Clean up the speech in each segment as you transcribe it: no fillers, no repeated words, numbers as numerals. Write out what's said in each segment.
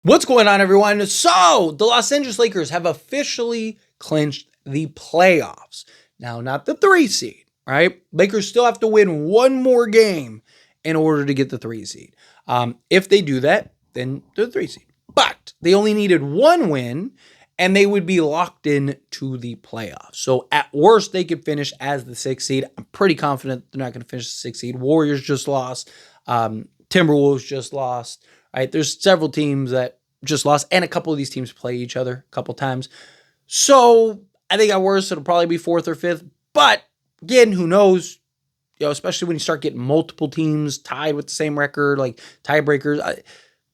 What's going on, everyone? So, the Los Angeles Lakers have officially clinched the playoffs. Now, not the 3 seed, right? Lakers still have to win one more game in order to get the 3 seed. If they do that, then they're the 3 seed. But they only needed one win, and they would be locked in to the playoffs. So, at worst, they could finish as the 6th seed. I'm pretty confident they're not going to finish the 6th seed. Warriors just lost. Timberwolves just lost. Right? There's several teams that just lost, and a couple of these teams play each other a couple times. So I think at worst it'll probably be 4th or 5th. But again, who knows? Especially when you start getting multiple teams tied with the same record, like tiebreakers.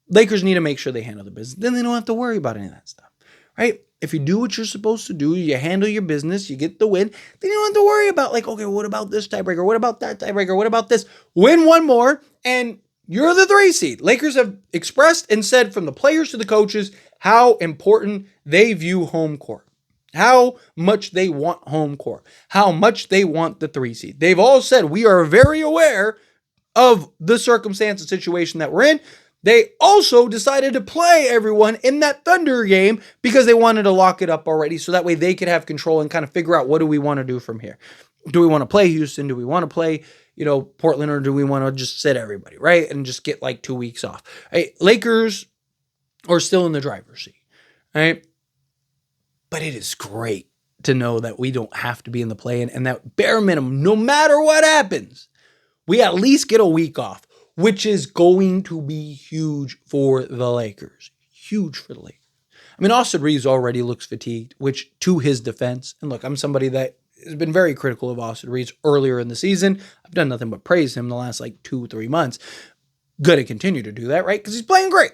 Lakers need to make sure they handle the business. Then they don't have to worry about any of that stuff, right? If you do what you're supposed to do, you handle your business, you get the win, then you don't have to worry about okay, what about this tiebreaker? What about that tiebreaker? What about this? Win one more, and you're the 3 seed. Lakers have expressed and said from the players to the coaches how important they view home court, how much they want home court, how much they want the 3 seed. They've all said, we are very aware of the circumstance and situation that we're in. They also decided to play everyone in that Thunder game because they wanted to lock it up already so that way they could have control and kind of figure out what do we want to do from here. Do we want to play Houston? Do we want to play Portland, or do we want to just sit everybody, right? And just get like 2 weeks off. Right? Lakers are still in the driver's seat, right? But it is great to know that we don't have to be in the play-in, and that bare minimum, no matter what happens, we at least get a week off, which is going to be huge for the Lakers. Huge for the Lakers. I mean, Austin Reeves already looks fatigued, which to his defense, and look, I'm somebody that has been very critical of Austin Reeves earlier in the season. I've done nothing but praise him the last 2-3 months. Going to continue to do that, right? Because he's playing great.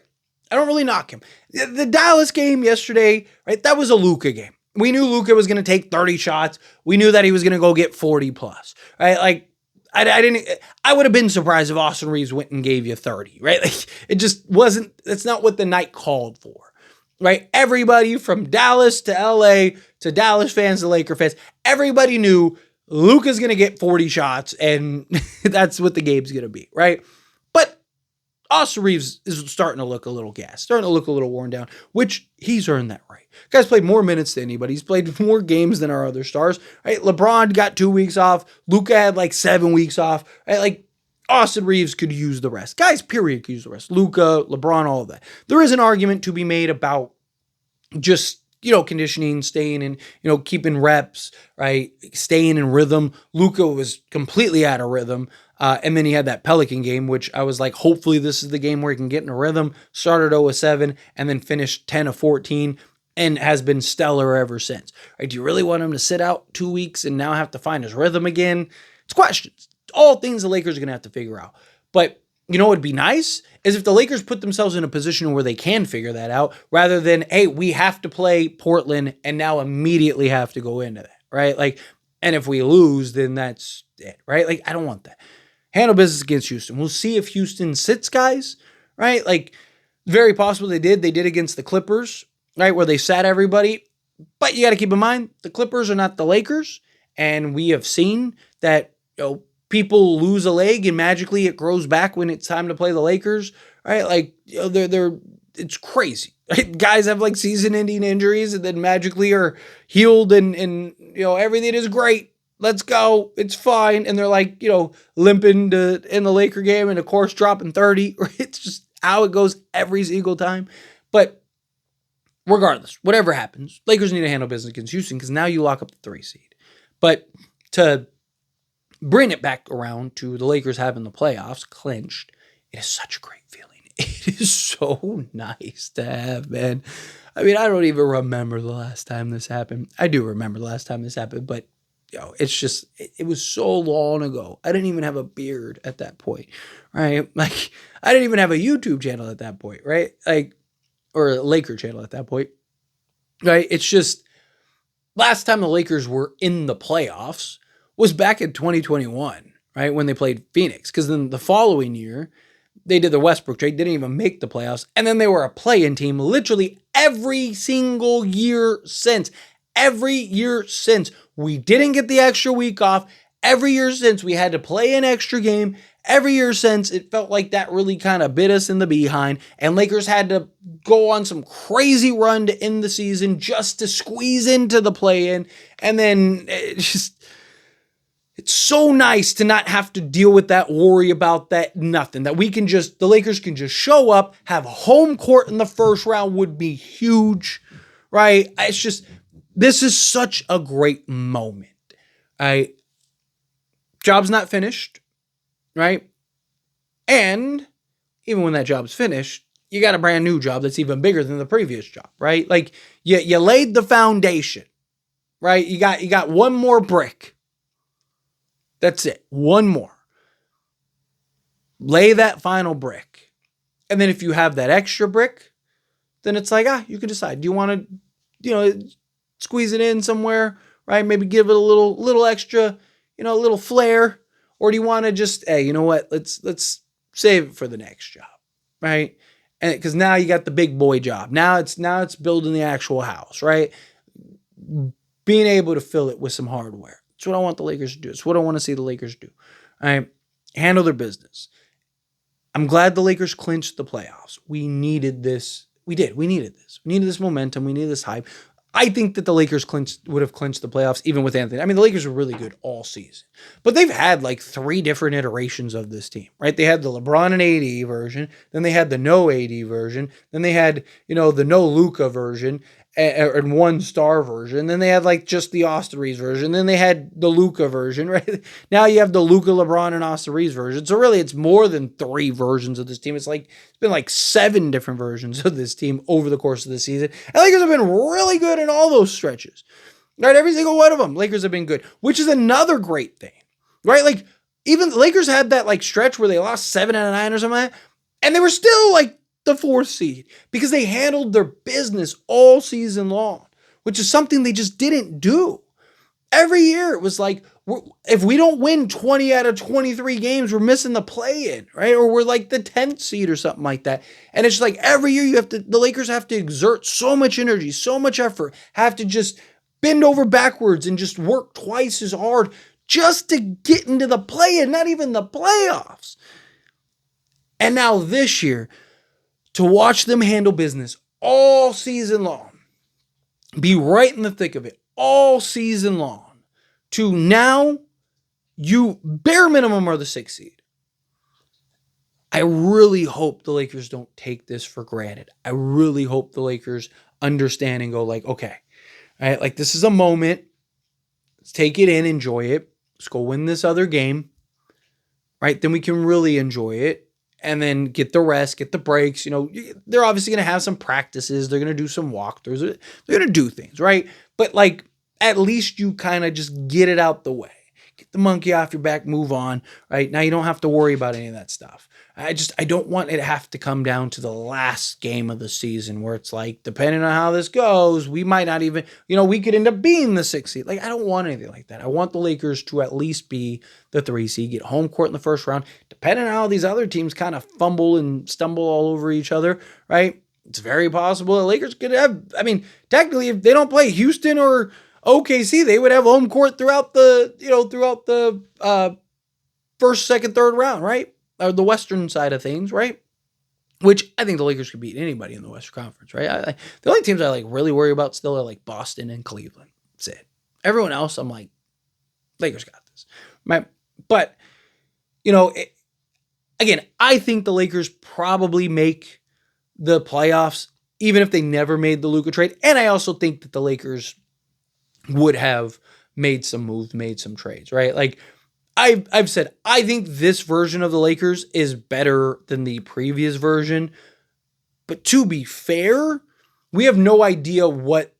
I don't really knock him. The Dallas game yesterday, right? That was a Luka game. We knew Luka was going to take 30 shots. We knew that he was going to go get 40 plus, right? I would have been surprised if Austin Reeves went and gave you 30, right? It just wasn't, that's not what the night called for, right? Everybody from Dallas to LA to Dallas fans to Laker fans, everybody knew Luka's going to get 40 shots, and that's what the game's going to be, right? But Austin Reeves is starting to look a little gassed, starting to look a little worn down, which he's earned that right. Guy's played more minutes than anybody. He's played more games than our other stars, right? LeBron got 2 weeks off. Luka had 7 weeks off, right? Austin Reeves could use the rest. Guys, period, could use the rest. Luka, LeBron, all of that. There is an argument to be made about just conditioning, staying in, keeping reps, right? Staying in rhythm. Luka was completely out of rhythm. And then he had that Pelican game, which I was like, hopefully this is the game where he can get in a rhythm. Started 0-7 and then finished 10-14 and has been stellar ever since. Right? Do you really want him to sit out 2 weeks and now have to find his rhythm again? It's questions. All things the Lakers are going to have to figure out. But what would be nice is if the Lakers put themselves in a position where they can figure that out, rather than, hey, we have to play Portland and now immediately have to go into that, right? And if we lose, then that's it, right? I don't want that. Handle business against Houston. We'll see if Houston sits guys, right? Very possible they did. They did against the Clippers, right, where they sat everybody. But you got to keep in mind, the Clippers are not the Lakers, and we have seen that, people lose a leg and magically it grows back when it's time to play the Lakers, right? It's crazy. Right? Guys have season-ending injuries and then magically are healed and everything is great. Let's go. It's fine. And they're limping in the Laker game and of course dropping 30. It's just how it goes every single time. But regardless, whatever happens, Lakers need to handle business against Houston because now you lock up the 3 seed. But to bring it back around to the Lakers having the playoffs clinched, it is such a great feeling. It is so nice to have, man. I mean, I don't even remember the last time this happened. I do remember the last time this happened, but it's just, it was so long ago. I didn't even have a beard at that point, right? I didn't even have a YouTube channel at that point, right? Or a Laker channel at that point, right? It's just, last time the Lakers were in the playoffs was back in 2021, right? When they played Phoenix. Because then the following year, they did the Westbrook trade, didn't even make the playoffs. And then they were a play-in team literally every single year since. Every year since. We didn't get the extra week off. Every year since, we had to play an extra game. every year since, it felt like that really kind of bit us in the behind, and Lakers had to go on some crazy run to end the season just to squeeze into the play-in, and then it's so nice to not have to deal with that, worry about that, nothing. That the Lakers can just show up, have home court in the first round would be huge, right? This is such a great moment, right? Job's not finished, right? And even when that job's finished, you got a brand new job that's even bigger than the previous job, right? Like you laid the foundation, right? You got one more brick. That's it. One more. Lay that final brick. And then if you have that extra brick, then it's like, you can decide. Do you want to, squeeze it in somewhere, right? Maybe give it a little extra, a little flair. Or do you want to just, hey, you know what? Let's save it for the next job, right? And because now you got the big boy job. Now it's building the actual house, right? Being able to fill it with some hardware. It's what I want the Lakers to do. It's what I want to see the Lakers do. All right? Handle their business. I'm glad the Lakers clinched the playoffs. We needed this. We did. We needed this. We needed this momentum. We needed this hype. I think that the Lakers would have clinched the playoffs even with Anthony. I mean, the Lakers were really good all season. But they've had like 3 different iterations of this team, right? They had the LeBron and AD version. Then they had the no AD version. Then they had, the no Luka version. And 1-star version. Then they had like just the Austin Reeves version. Then they had the Luka version, right? Now you have the Luka, LeBron, and Austin Reeves version. So really it's more than 3 versions of this team. It's been like 7 different versions of this team over the course of the season. And Lakers have been really good in all those stretches. Right? Every single one of them. Lakers have been good, which is another great thing. Right? Like even the Lakers had that like stretch where they lost 7 out of 9 or something like that, and they were still like the 4th seed because they handled their business all season long, which is something they just didn't do. Every year it was like, if we don't win 20 out of 23 games, we're missing the play-in, right? Or we're like the 10th seed or something like that. And it's like every year the Lakers have to exert so much energy, so much effort, have to just bend over backwards and just work twice as hard just to get into the play-in, not even the playoffs. And now this year, to watch them handle business all season long, be right in the thick of it all season long, to now you bare minimum are the 6th seed. I really hope the Lakers don't take this for granted. I really hope the Lakers understand and go like, okay, all right, like this is a moment. Let's take it in, enjoy it. Let's go win this other game, right? Then we can really enjoy it. And then get the rest, get the breaks. They're obviously going to have some practices. They're going to do some walkthroughs. They're going to do things, right? But like, at least you kind of just get it out the way. Get the monkey off your back, move on, right? Now you don't have to worry about any of that stuff. I don't want it to have to come down to the last game of the season where it's like, depending on how this goes, we might not even, we could end up being the 6th seed. Like, I don't want anything like that. I want the Lakers to at least be the 3 seed, get home court in the first round, depending on how these other teams kind of fumble and stumble all over each other, right? It's very possible the Lakers could have, technically, if they don't play Houston or OKC, they would have home court throughout the first, second, third round, right? Or the Western side of things, right? Which I think the Lakers could beat anybody in the Western Conference, right? The only teams I really worry about still are like Boston and Cleveland. That's it. Everyone else, I'm like, Lakers got this. Right? But, again, I think the Lakers probably make the playoffs, even if they never made the Luka trade. And I also think that the Lakers would have made some moves, made some trades, right? Like, I've said, I think this version of the Lakers is better than the previous version. But to be fair, we have no idea what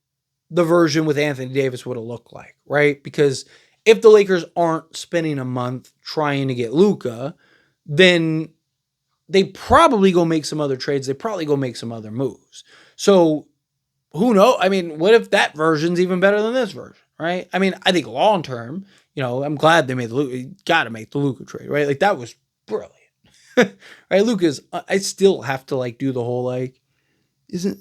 the version with Anthony Davis would have looked like, right? Because if the Lakers aren't spending a month trying to get Luka, then they probably go make some other trades. They probably go make some other moves. So who knows? What if that version's even better than this version, right? I think long term, I'm glad they made got to make the Luka trade, right? Like, that was brilliant, right? I still have to do the whole Luka's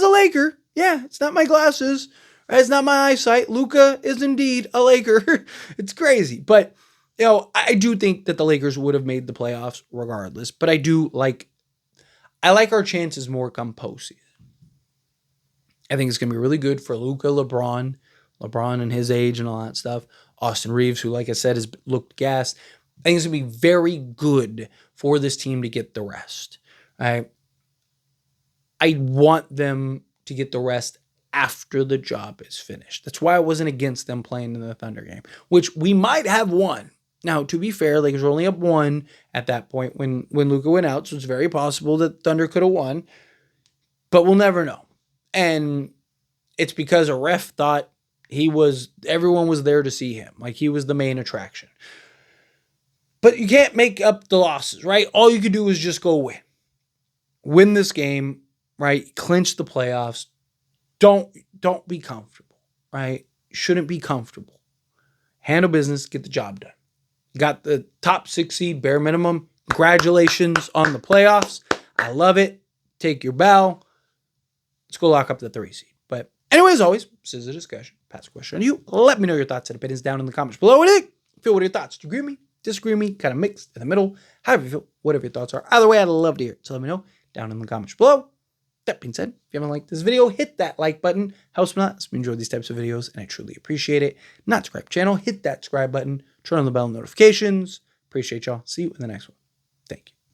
a Laker. Yeah, it's not my glasses, right? It's not my eyesight. Luka is indeed a Laker. It's crazy, but I do think that the Lakers would have made the playoffs regardless, but I like our chances more come postseason. I think it's going to be really good for Luka, LeBron and his age and all that stuff. Austin Reeves, who, like I said, has looked gassed. I think it's going to be very good for this team to get the rest. I want them to get the rest after the job is finished. That's why I wasn't against them playing in the Thunder game, which we might have won. Now, to be fair, Lakers were only up 1 at that point when Luka went out, so it's very possible that Thunder could have won, but we'll never know. And it's because a ref thought everyone was there to see him. Like, he was the main attraction. But you can't make up the losses, right? All you can do is just go win. Win this game, right? Clinch the playoffs. Don't be comfortable, right? Shouldn't be comfortable. Handle business, get the job done. Got the top 6 seed, bare minimum. Congratulations on the playoffs. I love it. Take your bow. Let's go lock up the 3 seed. But anyway, as always, this is a discussion. Pass a question on you. Let me know your thoughts and opinions down in the comments below. What do you think? Feel, what are your thoughts? Do you agree with me? Disagree with me? Kind of mixed in the middle? However you feel, whatever your thoughts are. Either way, I'd love to hear it. So let me know down in the comments below. That being said, if you haven't liked this video, hit that like button. Helps me a lot. If you enjoy these types of videos, and I truly appreciate it. Not subscribe channel, hit that subscribe button. Turn on the bell notifications. Appreciate y'all. See you in the next one.